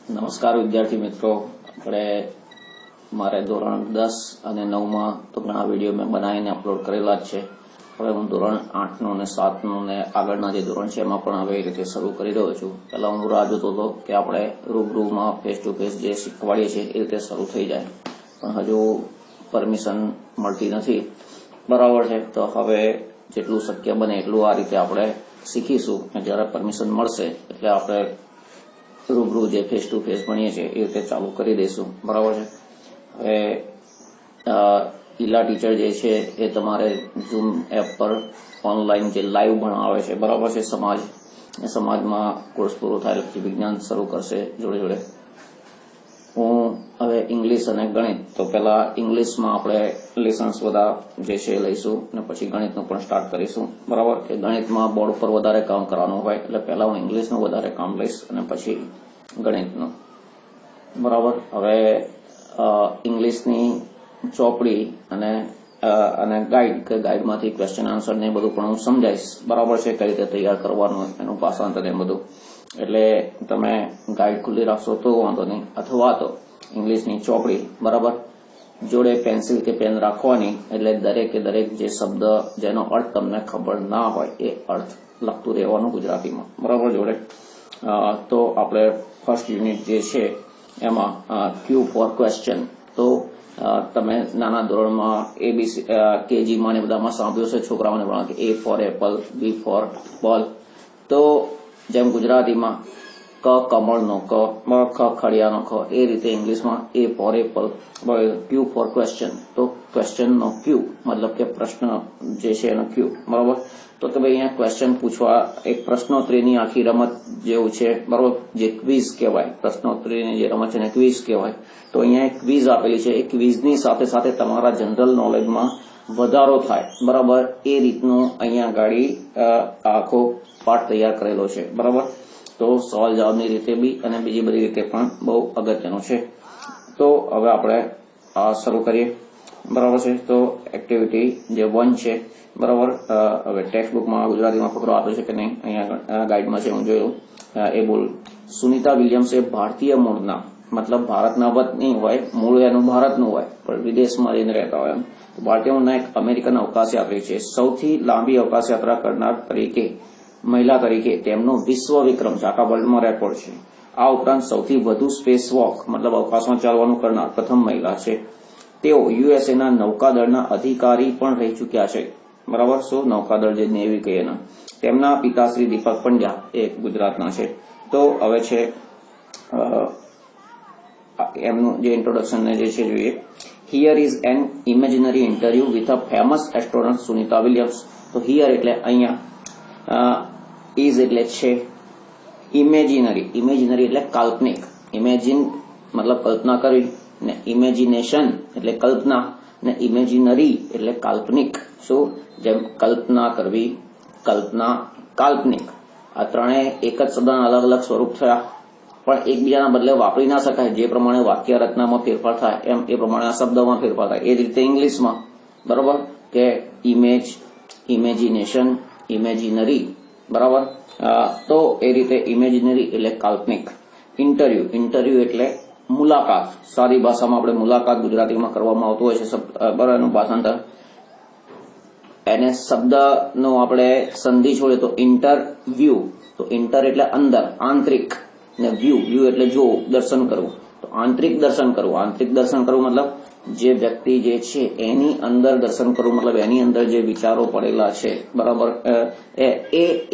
નમસ્કાર વિદ્યાર્થી મિત્રો, આપણે મારે ધોરણ 10 અને 9માં તો ઘણા વિડીયો મેં બનાવીને અપલોડ કરેલા જ છે. હવે હું ધોરણ 8નું અને 7નું ને આગળના જે ધોરણ છે એમાં પણ હવે એ રીતે શરૂ કરી રહ્યો છું. પહેલા હું રાહ જોતો હતો કે આપણે રૂબરૂમાં ફેસ ટુ ફેસ જે શીખવાડીએ છીએ એ રીતે શરૂ થઈ જાય, પણ હજુ પરમિશન મળતી નથી. બરાબર છે, તો હવે જેટલું શક્ય બને એટલું આ રીતે આપણે શીખીશું. જ્યારે પરમિશન મળશે એટલે આપણે રૂબરૂ જે ફેસ ટુ ફેસ ભણીએ છીએ એ રીતે ચાલુ કરી દઈશું. બરાબર છે. હવે ઈલા ટીચર જે છે એ તમારે ઝૂમ એપ પર ઓનલાઈન જે લાઈવ ભણાવે છે, બરાબર છે, સમાજમાં કોર્સ પૂરો થાય પછી વિજ્ઞાન શરૂ કરશે જોડે જોડે. હું હવે ઇંગ્લિશ અને ગણિત, તો પહેલા ઇંગ્લિશમાં આપણે લેસન્સ બધા જે છે એ લઈશું અને પછી ગણિતનું પણ સ્ટાર્ટ કરીશું. બરાબર કે ગણિતમાં બોર્ડ પર વધારે કામ કરવાનું હોય એટલે પહેલા હું ઇંગ્લિશનું વધારે કામ લઈશ અને પછી ગણિતનું. બરાબર. હવે ઇંગ્લિશની ચોપડી અને ગાઈડ કે ગાઈડમાંથી ક્વેશ્ચન આન્સર ને બધું પણ હું સમજાઈશ. બરાબર છે, કઈ રીતે તૈયાર કરવાનું એનું ભાષાંતર ને બધું. એટલે તમે ગાઈડ ખુલ્લી રાખશો તો વાંધો નહીં, અથવા તો ઇંગ્લિશની ચોપડી બરાબર જોડે પેન્સિલ કે પેન રાખવાની, એટલે દરેકે દરેક જે શબ્દ જેનો અર્થ તમને ખબર ના હોય એ અર્થ લખતું રહેવાનું ગુજરાતીમાં. બરાબર જોડે. તો આપણે ફર્સ્ટ યુનિટ જે છે એમાં ક્યુ ફોર ક્વેશ્ચન. તો તમે નાના ધોરણમાં એબીસી કેજીમાં ને બધામાં સાંભળ્યું છે છોકરાઓને ભણાવે કે એ ફોર એપલ, બી ફોર બોલ. તો જેમ ગુજરાતીમાં ક કમળનો ક, ખ ખડિયાનો ખ, એ રીતે ઇંગ્લિશમાં A for apple, Q for question. તો ક્વેશ્ચનનો ક્યુ મતલબ કે પ્રશ્ન જે છે એનો ક્યુ. બરાબર. તો કે ભાઈ અહીંયા ક્વેશ્ચન પૂછવા એક પ્રશ્નોત્તરીની આખી રમત જેવું છે. બરાબર, જે ક્વિઝ કહેવાય, પ્રશ્નોત્તરીની જે રમત છે એને ક્વિઝ કહેવાય. તો અહીંયા એક ક્વિઝ આપેલી છે, એ ક્વિઝની સાથે સાથે તમારા જનરલ નોલેજમાં વધારો થાય. બરાબર, એ રીતનું અહીંયા ગાડી આખો પાઠ તૈયાર કરેલો છે. બરાબર. તો સવાલ જવાબની રીતે બી અને બીજી બધી રીતે પણ બહુ અગત્યનું છે. તો હવે આપણે શરૂ કરીએ. બરાબર છે. તો એક્ટિવિટી જે 1 છે. બરાબર. હવે ટેક્સ્ટ બુકમાં ગુજરાતીમાં ફકરો આપ્યો છે કે નહીં, અહીંયા ગાઈડમાં છે, હું જોયું. એ બોલ. સુનિતા વિલિયમ્સ એ ભારતીય મૂળના, મતલબ ભારતના વતની હોય, મૂળ એનું ભારતનું હોય પણ વિદેશમાં રહીને રહેતા હોય. ભારતીય મૂળના એક અમેરિકન અવકાશયાત્રી છે. સૌથી લાંબી અવકાશયાત્રા કરનાર તરીકે, મહિલા તરીકે તેમનો વિશ્વ વિક્રમ છે, આખા વર્લ્ડમાં રેકોર્ડ છે. આ ઉપરાંત સૌથી વધુ સ્પેસ વોક મતલબ અવકાશમાં ચાલવાનું કરનાર પ્રથમ મહિલા છે. તેઓ યુએસએના નૌકાદળના અધિકારી પણ રહી ચૂક્યા છે. બરાબર. શું નૌકાદળ જે નેવી કહીએ એના. તેમના પિતાશ્રી દીપક પંડ્યા એ ગુજરાતના છે. તો હવે છે એમનું જે ઇન્ટ્રોડક્શન જે છે જોઈએ. Here is an imaginary interview with a famous astronaut Sunita Williams. તો હિયર એટલે અહીંયા, ઇઝ એટલે છે, ઇમેજિનરી એટલે કાલ્પનિક. ઇમેજિન મતલબ કલ્પના કરવી, ને ઇમેજિનેશન એટલે કલ્પના, ને ઇમેજિનરી એટલે કાલ્પનિક. શું? જેમ કલ્પના કરવી, કલ્પના, કાલ્પનિક, આ ત્રણેય એક જ શબ્દના અલગ અલગ સ્વરૂપ થયા પણ એકબીજાના બદલે વાપરી ના શકાય. જે પ્રમાણે વાક્ય રચનામાં ફેરફાર થાય એમ એ પ્રમાણે આ શબ્દમાં ફેરફાર થાય. એ જ રીતે ઇંગ્લિશમાં. બરાબર કે ઇમેજ, ઇમેજિનેશન, ઇમેજિનરી. બરાબર. તો એ રીતે ઇમેજિનરી એટલે કાલ્પનિક. ઇન્ટરવ્યુ એટલે મુલાકાત. સાદી ભાષામાં આપણે મુલાકાત ગુજરાતીમાં કરવામાં આવતું હોય છે. બરાબર, એનું ભાષાંતર. એને શબ્દનો આપણે સંધિ છોડીએ તો ઇન્ટરવ્યુ. તો ઇન્ટર એટલે અંદર, આંતરિક, ને વ્યૂ એટલે જોવું, દર્શન કરવું. તો આંતરિક દર્શન કરવું. આંતરિક દર્શન કરવું મતલબ જે વ્યક્તિ જે છે એની અંદર દર્શન કરવું, મતલબ એની અંદર જે વિચારો પડેલા છે, બરાબર,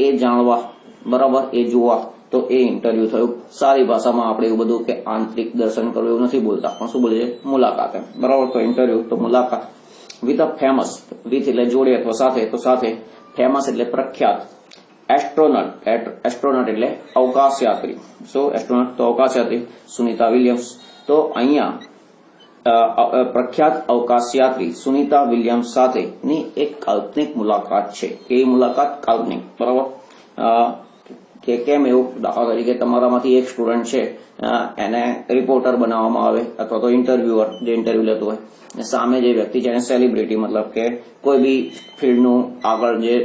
એ જાણવા, બરાબર, એ જોવા. તો એ ઇન્ટરવ્યુ થયું. સારી ભાષામાં આપણે એવું બધું કે આંતરિક દર્શન કરવું એવું નથી બોલતા, પણ શું બોલીએ? મુલાકાત. બરાબર. તો ઇન્ટરવ્યુ, તો મુલાકાત. વિથ અ ફેમસ, વિથ એટલે જોડે અથવા સાથે, તો સાથે. ફેમસ એટલે પ્રખ્યાત. એસ્ટ્રોનટ એટલે અવકાશયાત્રી. શું? એસ્ટ્રોનટ તો અવકાશયાત્રી સુનિતા વિલિયમ્સ. તો અહીંયા પ્રખ્યાત અવકાશયાત્રી સુનિતા વિલિયમ્સ સાથેની એક કાલ્પનિક મુલાકાત છે. એ મુલાકાત કાલ્પનિક. બરાબર. કે કેમ એવું? દાખલા તરીકે તમારામાંથી એક સ્ટુડન્ટ છે, એને રિપોર્ટર બનાવવામાં આવે અથવા તો ઇન્ટરવ્યુઅર જે ઇન્ટરવ્યુ લેતું હોય, સામે જે વ્યક્તિ છે એને સેલિબ્રિટી મતલબ કે કોઈ બી ફિલ્ડનું આગળ જે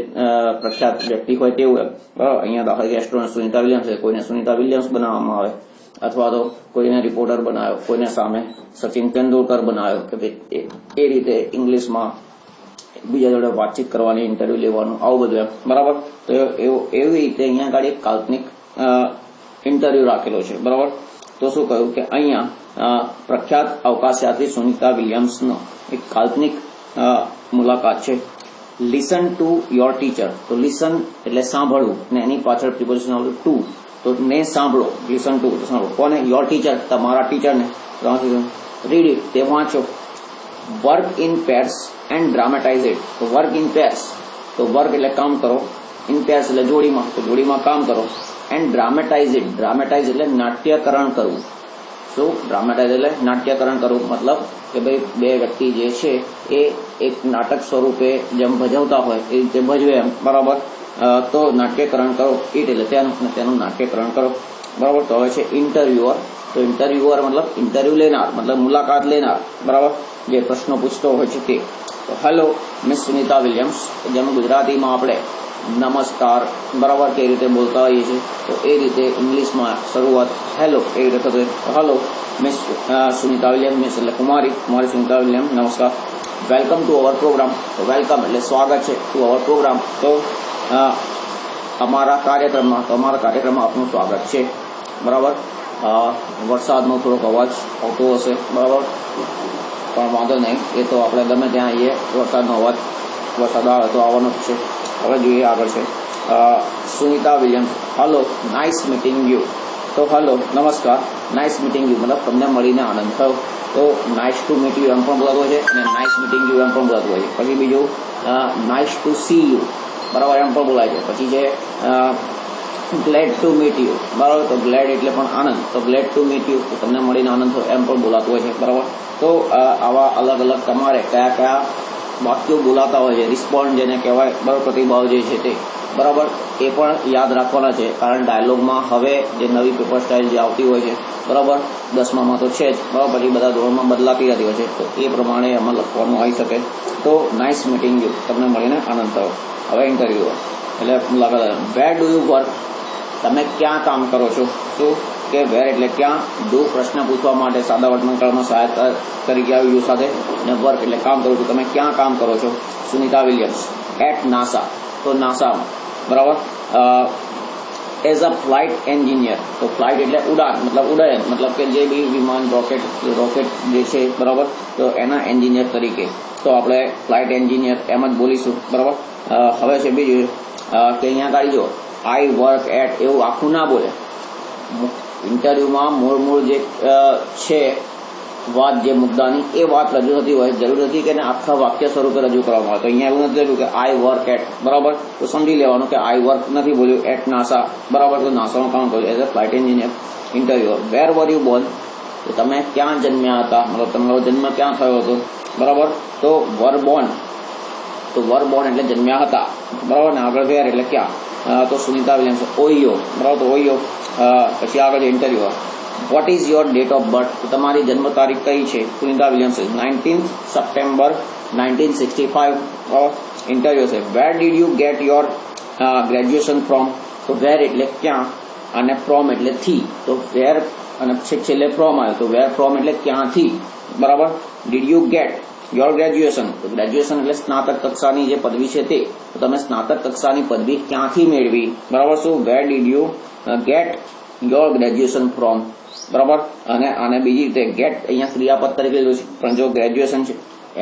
પ્રખ્યાત વ્યક્તિ હોય તેવું. બરાબર. અહીંયા દાખલા તરીકે એસ્ટ્રોનોટ સુનિતા વિલિયમ્સ છે, કોઈને સુનિતા વિલિયમ્સ બનાવવામાં આવે અથવા તો કોઈને રિપોર્ટર બનાવ્યો, કોઈને સામે સચિન તેંડુલકર બનાવ્યો કે ભાઈ એ રીતે ઇંગ્લિશમાં બીજા જોડે વાતચીત કરવાની, ઇન્ટરવ્યુ લેવાનું, આવું બધું એમ, બરાબર. તો એવી રીતે અહીંયા આગળ એક કાલ્પનિક ઇન્ટરવ્યુ રાખેલો છે, બરાબર. તો શું કહ્યું કે અહીંયા પ્રખ્યાત અવકાશયાત્રી સુનિતા વિલિયમ્સનો એક કાલ્પનિક મુલાકાત છે. Listen to your teacher. તો લિસન એટલે સાંભળવું ને એની પાછળ પ્રિપોઝિશન આવતું ટુ. તો ને સાંભળો, લિસન ટુ સાંભળો. કોને? યોર ટીચર, તમારા ટીચરને. રીડ ઇટ, તે વાંચો. Work in pairs and dramatise it. તો વર્ક ઇન પેર્સ, તો વર્ક એટલે કામ કરો, ઇન પેર્સ એટલે જોડીમાં, તો જોડીમાં કામ કરો. એન્ડ ડ્રામેટાઇઝ ઇટ, ડ્રામેટાઇઝ એટલે નાટ્યકરણ કરવું. શું? ડ્રામેટાઇઝ એટલે નાટ્યકરણ કરવું, મતલબ કે ભાઈ બે વ્યક્તિ જે છે એ એક નાટક સ્વરૂપે જેમ ભજવતા હોય એ રીતે ભજવે એમ, બરાબર. તો નાટ્યકરણ કરો, ઇટ એટલે તેનું નાટ્યકરણ કરો, બરાબર. તો હવે છે ઇન્ટરવ્યુઅર. તો ઇન્ટરવ્યુઅર મતલબ ઇન્ટરવ્યુ લેનાર, મતલબ મુલાકાત લેનાર, બરાબર, જે પ્રશ્નો પૂછતો હોય છે તે. તો હેલો મિસ સુનિતા વિલિયમ્સ, જેમ ગુજરાતીમાં આપણે નમસ્કાર, બરાબર, કે રીતે બોલતા હોઈએ છીએ, તો એ રીતે ઇંગ્લિશમાં શરૂઆત હેલો એ રીતે થશે. Hello miss Sunita William, miss એટલે કુમારી સુનિતા વિલિયમ, નમસ્કાર. Welcome to our program. તો વેલકમ એટલે સ્વાગત છે, ટુ અવર પ્રોગ્રામ, તો અમારા કાર્યક્રમમાં આપનું સ્વાગત છે, બરાબર. વરસાદનો થોડોક અવાજ આવતો હશે, બરાબર, પણ વાંધો નહીં, એ તો આપણે ગમે ત્યાં આવીએ, વરસાદનો અવાજ, વરસાદ આવે તો આવવાનો જ છે. હવે જોઈએ આગળ છે Sunita Williams. Hello, nice meeting you. તો હલો, નમસ્કાર, નાઇસ મીટિંગ યુ મતલબ તમને મળીને આનંદ થયો. તો નાઇસ ટુ મીટ યુ એમ પણ બોલાતું હોય છે અને નાઇસ મીટિંગ યુ એમ પણ બોલાતું હોય છે. પછી બીજું નાઇસ ટુ સી યુ, બરાબર, એમ પણ બોલાય છે. પછી છે ગ્લેડ ટુ મીટ યુ, બરાબર. તો ગ્લેડ એટલે પણ આનંદ, તો ગ્લેડ ટુ મીટ યુ, તો તમને મળીને આનંદ થયો એમ પણ બોલાતું હોય છે, બરાબર. તો આવા અલગ અલગ તમારે કયા કયા વાક્યો બોલાતા હોય છે, રિસ્પોન્ડ જેને કહેવાય, બરાબર, પ્રતિભાવ જે છે તે, બરાબર, એ પણ યાદ રાખવાના છે. કારણ ડાયલોગમાં હવે જે નવી પેપર સ્ટાઇલ જે આવતી હોય છે, બરાબર, 10માં તો છે જ, બરાબર, પછી બધા ધોરણમાં બદલાતી રહેતી હોય છે, તો એ પ્રમાણે એમાં લખવાનું આવી શકે. તો નાઇસ મીટિંગ યુ, તમને મળીને આનંદ થયો. હવે ઇન્ટરવ્યુ એટલે મુલાકાત. વેર ડુ યુ વર્ક, તમે ક્યાં કામ કરો છો? શું કે વેર એટલે ક્યાં, ડુ પ્રશ્ન પૂછવા માટે સાદા વર્તમાનકાળમાં સહાયતા તરીકે આવી યુ સાથે, અને વર્ક એટલે કામ કરો છો, તમે ક્યાં કામ કરો છો? Sunita Williams at NASA. તો નાસામાં, બરાબર. As a flight engineer. તો ફ્લાઇટ એટલે ઉડાન, મતલબ ઉડ્ડયન, મતલબ કે જે બી વિમાન, રોકેટ જે છે, બરાબર, તો એના એન્જિનિયર તરીકે. તો આપણે ફ્લાઇટ એન્જિનિયર એમ જ બોલીશું, બરાબર. હવે છે બીજું કે અહીંયા ગાડી જો આઈ વર્ક એટ, એવું આખું ના બોલે. ઇન્ટરવ્યુમાં મૂળ જે છે વાત, જે મુદ્દાની એ વાત રજૂ થતી હોય, જરૂર નથી કે આખા વાક્ય સ્વરૂપે રજૂ કરવામાં આવે. તો અહીંયા એવું નથી કે આઈ વર્ક એટ, બરાબર, તો સમજી લેવાનું કે આઈ વર્ક નથી બોલ્યું, એટ નાસા, બરાબર, તો નાસામાં કામ કર્યું as a flight engineer. Interview where were you born, તો તમે ક્યાં જન્મ્યા હતા, મતલબ તમારો જન્મ ક્યાં થયો હતો, બરાબર. તો વર બોર્ન, તો વર બોર્ન એટલે જન્મ્યા હતા, બરાબર, ને આગળ વેર એટલે ક્યાં, તો સુનિતા વિલિયમ્સ ઓહિયો, બરાબર, તો ઓહિયો. પછી આગળ interview what is your date of birth, તો તમારી જન્મ તારીખ કઈ છે? સુનિતા વિલિયમ્સ 19th સપ્ટેમ્બર 1965, બરાબર. ઇન્ટરવ્યુ છે વેર did you get your graduation from. તો વેર એટલે ક્યાં અને ફ્રોમ એટલે થી, તો વેર અને છેલ્લે ફ્રોમ આવ્યો, તો વેર ફ્રોમ એટલે ક્યાંથી, બરાબર. Did you get your graduation, તો ગ્રેજ્યુએશન એટલે સ્નાતક કક્ષાની જે પદવી છે તે, તો તમે સ્નાતક કક્ષાની પદવી ક્યાંથી મેળવી, બરાબર. શું વેર did you get your graduation from, બરાબર. અને આને બીજી રીતે ગેટ અહીંયા ક્રિયાપદ તરીકે લીધું છે, પણ જો ગ્રેજ્યુએશન છે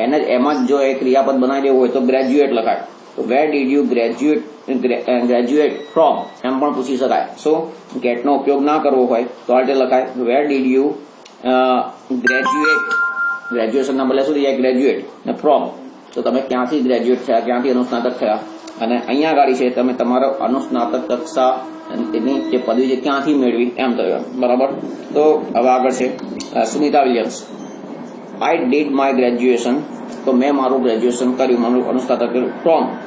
એને એમાં જ જો એ ક્રિયાપદ બનાવી દેવું હોય તો ગ્રેજ્યુએટ લખાય. તો where did you graduate from એમ પણ પૂછી શકાય. શું ગેટનો ઉપયોગ ના કરવો હોય તો આ રીતે લખાય વેર ડીડ યુ ગ્રેજ્યુએશનના બદલે શું થઈ જાય ગ્રેજ્યુએટ ને ફ્રોમ, તો તમે ક્યાંથી ગ્રેજ્યુએટ થયા, ક્યાંથી અનુસ્નાતક થયા. અને અહીંયા ગાડી છે તમે તમારો અનુસ્નાતક કક્ષા એની જે પદવી છે ક્યાંથી મેળવી એમ થયું, બરાબર. તો હવે આગળ છે Sunita Williams I did my graduation, તો મેં મારું ગ્રેજ્યુએશન કર્યું, મારું અનુસ્નાતક કર્યું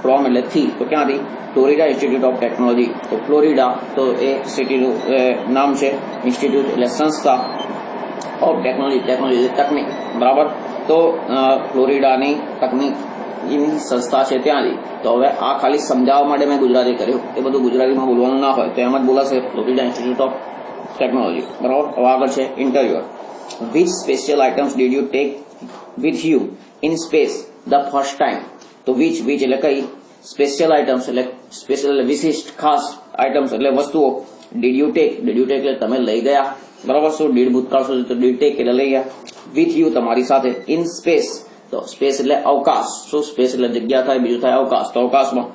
ફ્રોમ એટલે થી, તો ક્યાંથી? Florida institute of technology. તો ફ્લોરિડા તો એ સિટીનું નામ છે, ઇન્સ્ટિટ્યૂટ એટલે સંસ્થા, ઓફ ટેકનોલોજી તકનીક, બરાબર. તો ફ્લોરિડાની તકનીકની સંસ્થા છે ત્યાંથી. તો હવે આ ખાલી સમજાવવા માટે મેં ગુજરાતી કર્યું, એ બધું ગુજરાતીમાં બોલવાનું ના હોય તો એમ જ બોલાશે ફ્લોરિડા ઇન્સ્ટિટ્યૂટ ઓફ ટેકનોલોજી, બરાબર. હવે આગળ છે interviewer. Which special items did you take with you in space the first time? તો વિચ એટલે કઈ, સ્પેશિયલ આઇટમ્સ એટલે સ્પેશિયલ એટલે વિશિષ્ટ ખાસ આઇટમ્સ એટલે વસ્તુઓ. ડીડ યુ ટેક એટલે તમે લઈ ગયા, બરાબર. શું ડીડ ભૂતકાળ શું, તો ડીડ ટેક એટલે લઈ ગયા. વિથ યુ તમારી સાથે. ઇન સ્પેસ તો સ્પેસ એટલે અવકાશ. શું સ્પેસ એટલે જગ્યા થાય, બીજું થાય અવકાશ. તો અવકાશમાં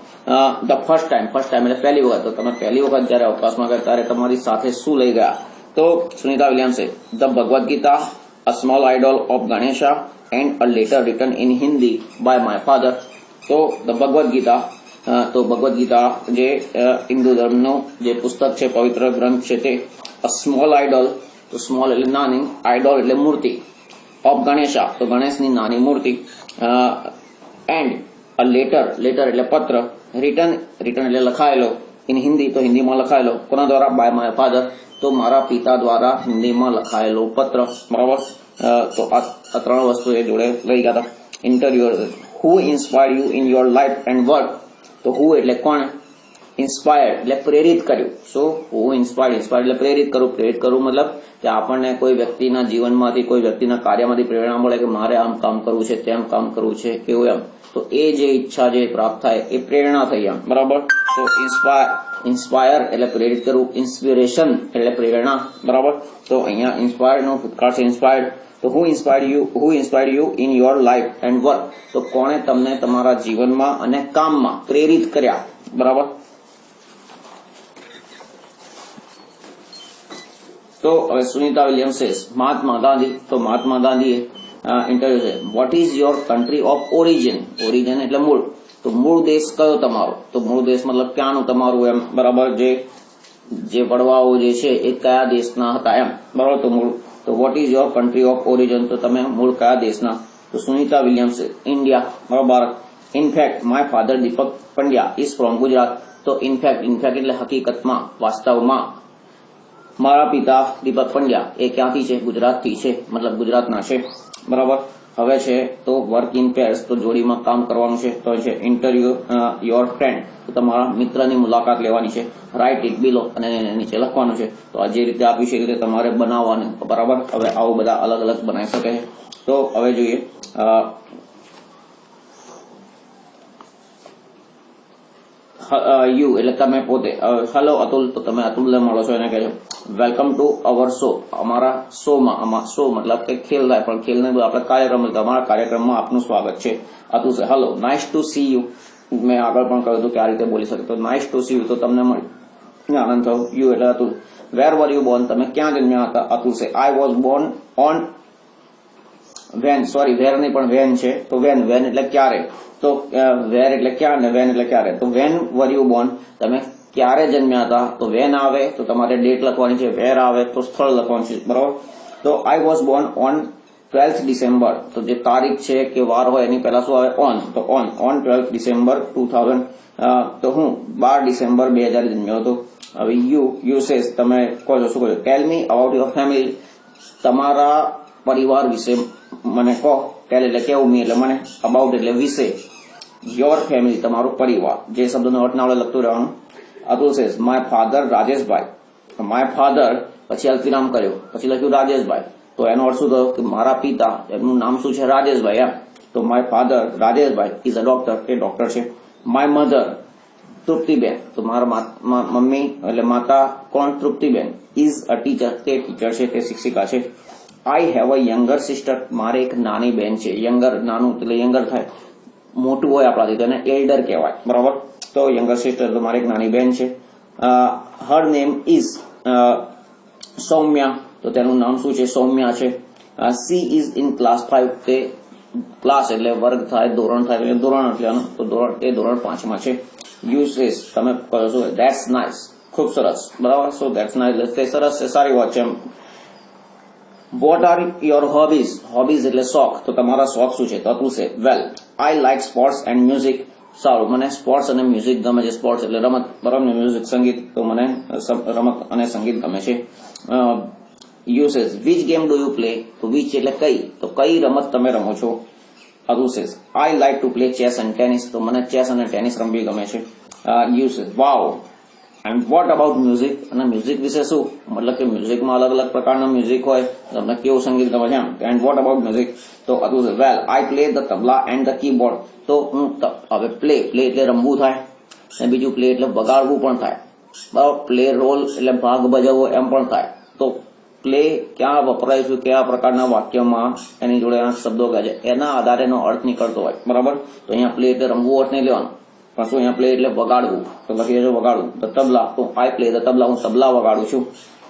ધ ફર્સ્ટ ટાઈમ એટલે પહેલી વખત. તો તમે પહેલી વખત જયારે અવકાશમાં ગયા ત્યારે તમારી સાથે શું લઈ ગયા? તો સુનિતા વિલિયમ્સે the Bhagavad Gita, a small idol of Ganesha and a letter written in Hindi by my father. તો ધ ભગવદ ગીતા, તો ભગવદ ગીતા જે હિન્દુ ધર્મનું જે પુસ્તક છે, પવિત્ર ગ્રંથ છે તે. અ સ્મોલ આઇડોલ, તો સ્મોલ એટલે નાની, આઇડોલ એટલે મૂર્તિ, ઓફ ગણેશા તો ગણેશની નાની મૂર્તિ, એન્ડ અ લેટર એટલે પત્ર, રિટન એટલે લખાયેલો, ઇન હિન્દી તો હિન્દીમાં લખાયેલો, કોના દ્વારા? બાય માય ફાધર તો મારા પિતા દ્વારા હિન્દીમાં લખાયેલો પત્ર, બરાબર. તો આ ત્રણ વસ્તુ એ જોડે લઈ ગયા હતા. Interviewer. Who inspired you in your life and work? તો હુ એટલે કોણ, ઇન્સ્પાયર્ડ એટલે પ્રેરિત કર્યું. શું? હુ ઇન્સ્પાયર્ડ એટલે પ્રેરિત કરવું મતલબ કે આપણને કોઈ વ્યક્તિના જીવનમાંથી, કોઈ વ્યક્તિના કાર્યમાંથી પ્રેરણા મળે કે મારે આમ કામ કરવું છે, તેમ કામ કરવું છે, એવું એમ. તો એ જે ઈચ્છા જે પ્રાપ્ત થાય એ પ્રેરણા થઈ એમ, બરાબર. તો ઇન્સ્પાયર એટલે પ્રેરિત કરવું, ઇન્સ્પિરેશન એટલે પ્રેરણા, બરાબર. તો અહીંયા ઇન્સ્પાયર્ડ નો ભૂતકાળ છે ઇન્સ્પાયર્ડ. તો who inspired you in your life and work? તો કોણે તમને તમારા જીવનમાં અને કામમાં પ્રેરિત કર્યા, બરાબર. તો હવે સુનિતા વિલિયમ્સે મહાત્મા ગાંધી, તો મહાત્મા ગાંધીએ ઇન્ટરવ્યુ છે. Vote is your country of origin? Origin એટલે મૂળ. તો મૂળ દેશ કયો તમારો? તો મૂળ દેશ મતલબ ક્યાંનું તમારું એમ, બરાબર. જે વડવાઓ જે છે એ કયા દેશના હતા એમ, બરાબર. તો મૂળ. તો vote is your country of origin? તો તમે મૂળ કયા દેશના? તો સુનિતા વિલિયમ્સે ઇન્ડિયા, બરાબર. In fact my father Deepak Pandya is from Gujarat. તો ઇનફેક્ટ એટલે હકીકતમાં, વાસ્તવમાં મારા પિતા દીપક પંડ્યા એ ક્યાંથી છે? ગુજરાતથી છે, મતલબ ગુજરાતના છે, બરાબર. હવે છે તો વર્ક ઇન પેર્સ, તો જોડીમાં કામ કરવાનું છે. તો છે ઇન્ટરવ્યુ યોર ફ્રેન્ડ, તો તમારા મિત્રની મુલાકાત લેવાની છે. રાઇટ ઇટ બિલો અને નીચે લખવાનું છે. તો આ જે રીતે આપ્યું છે એ રીતે તમારે બનાવવાનું, બરાબર. હવે આવું બધા અલગ અલગ બનાવી શકે છે. તો હવે જોઈએ યુ એટલે તમે પોતે. હેલો અતુલ, તો તમે અતુલને મળો છો, એને કહેજો વેલકમ ટુ અવર શો, અમારા શોમાં. શો મતલબ કે ખેલ થાય, પણ ખેલને આપણે કાર્યક્રમ, અમારા કાર્યક્રમમાં આપનું સ્વાગત છે. અતુલ છે hello, nice to C you. મેં આગળ પણ કહ્યું હતું કે આ રીતે બોલી શકે. તો નાઇસ ટુ સી યુ, તો તમને મળી આનંદ થયો. યુ એટલે Atul. Where were you born? તમે ક્યાં જન્મ્યા હતા? અતુલ છે I was born on when, sorry where નહીં પણ વેન છે. તો વેન એટલે ક્યારે. તો વેર એટલે ક્યાં ને વેન એટલે ક્યારે. તો વેન વર યુ બોર્ન, તમે ક્યારે જન્મ્યા હતા? તો વેન આવે તો તમારે ડેટ લખવાની છે, વેર આવે તો સ્થળ લખવાનું છે, બરાબર. તો આઈ was born on 12th December, તો જે તારીખ છે કે વાર હોય એની પહેલા શું આવે? ઓન. તો ઓન 12th ડિસેમ્બર 2000. તો હું 12 ડિસેમ્બર 2000 જન્મ્યો હતો. હવે યુ સેસ, તમે કહો છો, શું કહો? ટેલ મી અબાઉટ યોર ફેમિલી, તમારા પરિવાર વિશે મને કહો. ટેલ એટલે કેવું, મી એટલે મને, અબાઉટ એટલે વિશે, યોર ફેમિલી તમારો પરિવાર. જે શબ્દનો અર્થ ના આવડે લખતું રહેવાનું. Atul cess my father Rajeshbhai. My father પછી અલ્પવિરામ કર્યો, પછી લખ્યું રાજેશભાઈ. તો એનો અર્થ શું થયો કે મારા પિતા, એમનું નામ શું છે? રાજેશભાઈ એમ. તો my father Rajeshbhai is a doctor, A doctor છે. માય મધર તૃપ્તિબેન, તો મારા મમ્મી એટલે માતા કોણ? તૃપ્તિબેન. ઇઝ અ ટીચર, તે ટીચર છે, તે શિક્ષિકા છે. I have a younger sister, મારે એક નાની બેન છે. યંગર નાનું એટલે યંગર થાય, મોટું હોય આપણાથી, તેને એલ્ડર કહેવાય, બરાબર. તો યંગર સિસ્ટર, તો મારી એક નાની બેન છે. હર નેમ ઇઝ સૌમ્યા, તો તેનું નામ શું છે? સૌમ્યા છે. સી ઇઝ ઇન ક્લાસ 5, તે ક્લાસ એટલે વર્ગ થાય, ધોરણ થાય, એટલે ધોરણ એટલાનું, તો એ ધોરણ 5માં છે. યુઝેસ, તમે કહો છો ધેટ્સ નાઇસ, ખૂબ સરસ, બરાબર. સો ધેટ્સ નાઇસ તે સરસ છે, સારી વાત છે એમ. What are your hobbies? Hobbies એટલે શોખ, તો તમારા શોખ શું છે? તો તું છે well I like sports and music. સારું, મને સ્પોર્ટ્સ અને મ્યુઝિક ગમે છે. સ્પોર્ટ્સ એટલે રમત, બરાબર. મ્યુઝિક સંગીત, તો મને રમત અને સંગીત ગમે છે. યુસેસ which game do you play? તો વિચ એટલે કઈ, તો કઈ રમત તમે રમો છો? યુસેસ I like to play chess and tennis, તો મને ચેસ અને ટેનિસ રમવી ગમે છે. યુસેસ wow and what about music, અને મ્યુઝિક વિશે શું, મતલબ કે મ્યુઝિકમાં અલગ અલગ પ્રકારના મ્યુઝિક હોય, તમને કેવું સંગીત ગમે છે એમ. એન્ડ વોટ અબાઉટ મ્યુઝિક, તો હતું છે well I play the tabla and the keyboard. તો હું હવે પ્લે એટલે રમવું થાય, અને બીજું પ્લે એટલે વગાડવું પણ થાય, બરાબર. પ્લે રોલ એટલે ભાગ ભજવવો એમ પણ થાય. તો પ્લે ક્યાં વપરાય છે, કયા પ્રકારના વાક્યમાં એની જોડે શબ્દો કહે છે, એના આધારે એનો અર્થ નીકળતો હોય, બરાબર. તો અહીંયા પ્લે એટલે રમવું અર્થ નહીં લેવાનો, પણ શું અહીંયા પ્લે એટલે વગાડવું, તો લખીએ છે વગાડવું. ધ તબલા, તો આઈ પ્લે ધ તબલા, હું તબલા વગાડું છું.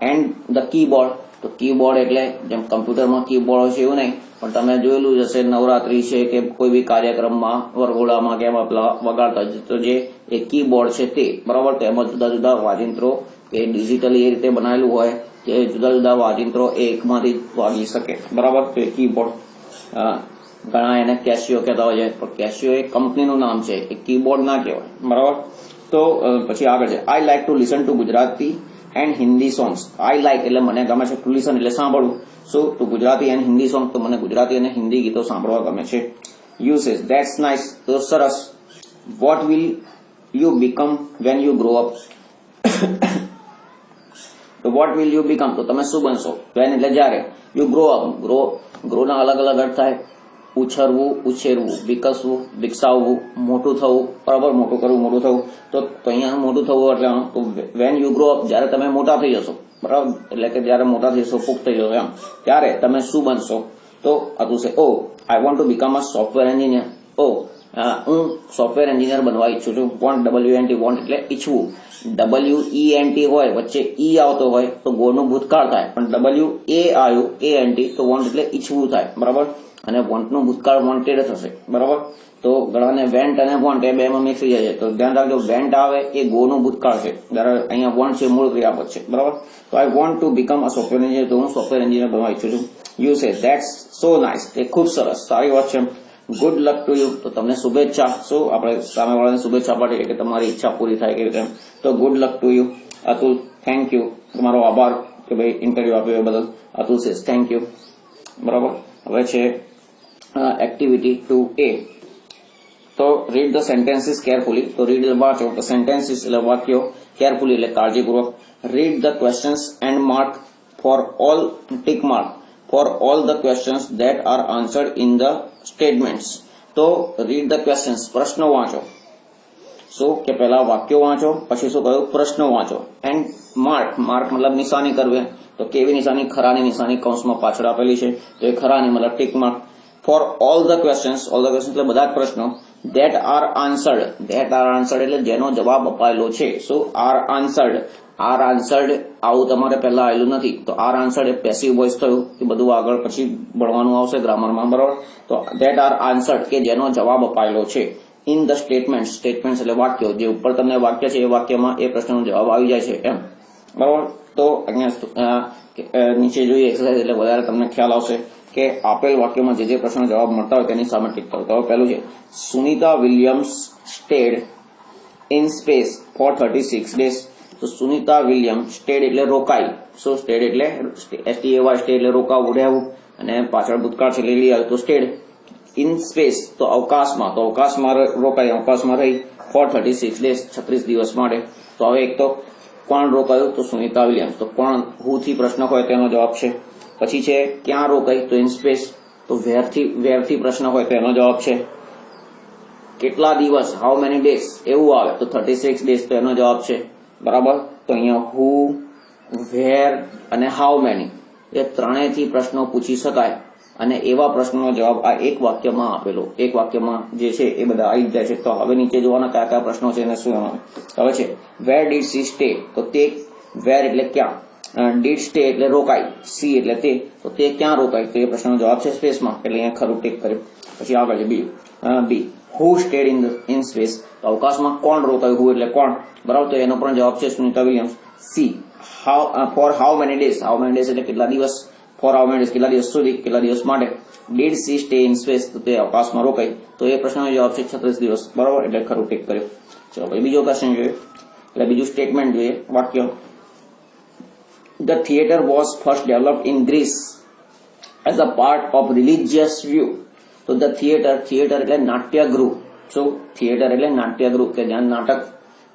એન્ડ ધ કીબોર્ડ, તો કીબોર્ડ એટલે જેમ કમ્પ્યુટરમાં કીબોર્ડ હોય છે એવું નહીં, પણ તમે જોયેલું જ હશે નવરાત્રી છે કે કોઈ બી કાર્યક્રમમાં વરઘોડામાં કે એમાં વગાડતા તો જે એ કીબોર્ડ છે તે, બરાબર. તો એમાં જુદા જુદા વાજિંત્રો કે ડિજિટલી એ રીતે બનાવેલું હોય કે જુદા જુદા વાજિંત્રો એકમાંથી વાગી શકે, બરાબર. તો એ કીબોર્ડ, ઘણા એને કેશિયો કહેતા હોય છે, પણ કેશિયો એ કંપનીનું નામ છે, એ કીબોર્ડ ના કહેવાય, બરાબર. તો પછી આગળ છે I like to listen to Gujarati and Hindi songs. I like એટલે મને ગમે છે, ટુ લિસન એટલે સાંભળવું, શું તો ગુજરાતી એન્ડ હિન્દી સોંગ, તો મને ગુજરાતી અને હિન્દી ગીતો સાંભળવા ગમે છે. યુસેજ ધેટ્સ નાઇસ, તો સરસ. What will you become when you grow up, તો વોટ વિલ યુ બીકમ, તો તમે શું બનશો, વેન એટલે જ્યારે, યુ ગ્રો અપ, ગ્રો ના અલગ અલગ અર્થ થાય, ઉછરવું, ઉછેરવું, વિકસવું, વિકસાવવું, મોટું થવું, બરાબર, મોટું કરવું, મોટું થવું. તો અહીંયા મોટું થવું એટલે તો વેન યુ ગ્રો અપ, જ્યારે તમે મોટા થઈ જશો, બરાબર, એટલે કે જ્યારે મોટા થઈ જશો, પુખ્ત થઈ જશો એમ, ત્યારે તમે શું બનશો. તો હતું છે oh I want to become a software engineer. હું સોફ્ટવેર એન્જિનિયર બનવા ઈચ્છું છું. વોન્ટ, WNT, વોન્ટ એટલે ઈચ્છવું. WENT હોય, વચ્ચે ઈ આવતો હોય તો ગોળનું ભૂતકાળ થાય, પણ WA આવ્યું ANT તો વોન્ટ એટલે ઈચ્છવું થાય, બરાબર. અને વોન્ટનું ભૂતકાળ વોન્ટેડ થશે, બરાબર. તો ઘણાને વેન્ટ અને વોન્ટ એ બેમાં મિક્સ થઈ જાય છે, તો ધ્યાન રાખજો વેન્ટ આવે એ ગોનું ભૂતકાળ છે, જ્યારે અહીંયા વોન્ટ છે મૂળ ક્રિયાપદ છે, બરાબર. તો આઈ want to become a software engineer, તો હું સોફ્ટવેર એન્જિનિયર બનવા ઈચ્છું છું. You say that's so nice, એ ખૂબ સરસ, સારી વાત છે. ગુડ લક ટુ યુ, તો તમને શુભેચ્છા, શું આપણે સામેવાળાને શુભેચ્છા પાઠવીએ કે તમારી ઈચ્છા પૂરી થાય કેવી રીતે, તો good luck to you. Atul, thank you, તમારો આભાર કે ભાઈ ઇન્ટરવ્યુ આપ્યો એ બદલ. અતુલ સેસ થેન્ક યુ, બરાબર. હવે છે એક્ટિવિટી 2A. તો રીડ ધ સેન્ટેન્સીસ કેરફુલી, તો રીડ વાંચો, તો સેન્ટેન્સીસ એટલે વાક્યો, કેરફુલી એટલે કાળજીપૂર્વક. Read the questions and mark for all, tick mark for all the questions that are answered in the statements. તો રીડ ધ ક્વેશ્ચન્સ, પ્રશ્નો વાંચો, શું કે પહેલા વાક્યો વાંચો, પછી શું કહ્યું, પ્રશ્નો વાંચો. એન્ડ માર્ક મતલબ નિશાની કરવી, તો કેવી નિશાની, ખરાની નિશાની કૌંસમાં પાછળ આપેલી છે, તો એ ખરાની મતલબ tick mark. For all the questions એટલે બધા જ પ્રશ્નો, ધેટ આર આન્સર્ડ એટલે જેનો જવાબ અપાયેલો છે, શું આર આન્સર્ડ આવું તમારે પહેલા આવેલું નથી, તો આર આન્સર્ડ એ પેસિવ વોઇસ થયું, એ બધું આગળ પછી ભણવાનું આવશે ગ્રામરમાં, બરાબર. તો ધેટ આર આન્સર્ડ કે જેનો જવાબ અપાયેલો છે, ઇન ધ સ્ટેટમેન્ટ્સ એટલે વાક્યો, જે ઉપર તમને વાક્ય છે એ વાક્યમાં એ પ્રશ્નનો જવાબ આવી જાય છે એમ, બરાબર. તો અહીંયા નીચે જોઈએ એક્સરસાઇઝ એટલે વધારે તમને ખ્યાલ આવશે કે આપેલ વાક્યમાં જે પ્રશ્નનો જવાબ મળતા હોય તેની સામે ટીક કરો. તો પહેલું છે Sunita Williams stayed in space for 36 days. તો સુનિતા વિલિયમ સ્ટેડ એટલે રોકાઈ, શું સ્ટેડ એટલે STAY એટલે રોકાવું, રહેવું, અને પાછળ ભૂતકાળ છે લઈ આવ્યું તો સ્ટેડ. ઇન સ્પેસ તો અવકાશમાં, તો અવકાશમાં રોકાઈ, અવકાશમાં રહી, ફોર 36 days 36 દિવસ માટે. તો હવે એક તો કોણ રોકાયું, તો સુનિતા વિલિયમ્સ, તો કોણ હુથી પ્રશ્ન હોય તેનો જવાબ છે. પછી છે ક્યાં રોકાઈ, તો ઇન સ્પેસ, તો વેરથી પ્રશ્ન હોય તો એનો જવાબ છે. કેટલા દિવસ, હાઉ મેની ડેઝ એવું આવે તો 36 days તો એનો જવાબ છે, બરાબર. તો અહીંયા હુ, વેર અને હાઉ મેની એ ત્રણેયથી પ્રશ્નો પૂછી શકાય, અને એવા પ્રશ્નોનો જવાબ આ એક વાક્યમાં આપેલો, એક વાક્યમાં જે છે એ બધા આવી જાય છે. તો હવે નીચે જોવાના કયા કયા પ્રશ્નો છે અને શું એમાં હવે છે. વેર ડીડ સી સ્ટે, તો તે, વેર એટલે ક્યાં, ડીડ સ્ટે એટલે રોકાઈ, સી એટલે તે, તો તે ક્યાં રોકાઈ, તો એ પ્રશ્નનો જવાબ છે સ્પેસમાં, એટલે અહીંયા ખરું ટીક કર્યું. પછી આગળ છે બી, હુ સ્ટેડ ઇન સ્પેસ, તો અવકાશમાં કોણ રોકાયું, હુ એટલે કોણ, બરાબર. તો એનો પણ જવાબ છે Sunita Williams. See, for how many days એટલે કેટલા દિવસ, ફોર હાઉ મેની ડેઝ કેટલા દિવસ સુધી, કેટલા દિવસ માટે. Did she stay in space, તો તે અવકાશમાં રોકાઈ, તો એ પ્રશ્નનો જવાબ છે 36 દિવસ, બરાબર, એટલે ખરું ટીક કર્યું. ચલો ભાઈ બીજો ક્વેશ્ચન જોઈએ, એટલે બીજું સ્ટેટમેન્ટ જોઈએ, વાક્ય. The theatre was first developed in Greece as a part of religious view. તો the theatre એટલે નાટ્યગૃહ, શું થિયેટર એટલે નાટ્યગૃહ કે જ્યાં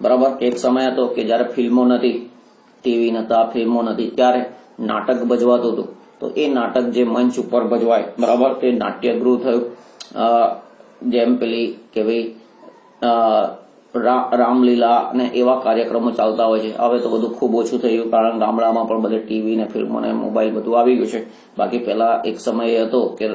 બરાબર. એક સમય હતો કે જ્યારે ફિલ્મો નથી, ટીવી નતા, ફિલ્મો નથી, ત્યારે નાટક ભજવાતું હતું. તો એ નાટક જે મંચ ઉપર ભજવાય, બરાબર, તે નાટ્યગૃહ થયું. જેમ પેલી કે ભાઈ રામલીલા અને એવા કાર્યક્રમો ચાલતા હોય છે. હવે તો બધું ખૂબ ઓછું થઈ ગયું, કારણ ગામડામાં પણ બધે ટીવી ને ફિલ્મો ને મોબાઈલ બધું આવી ગયું છે. બાકી પહેલા એક સમય હતો કે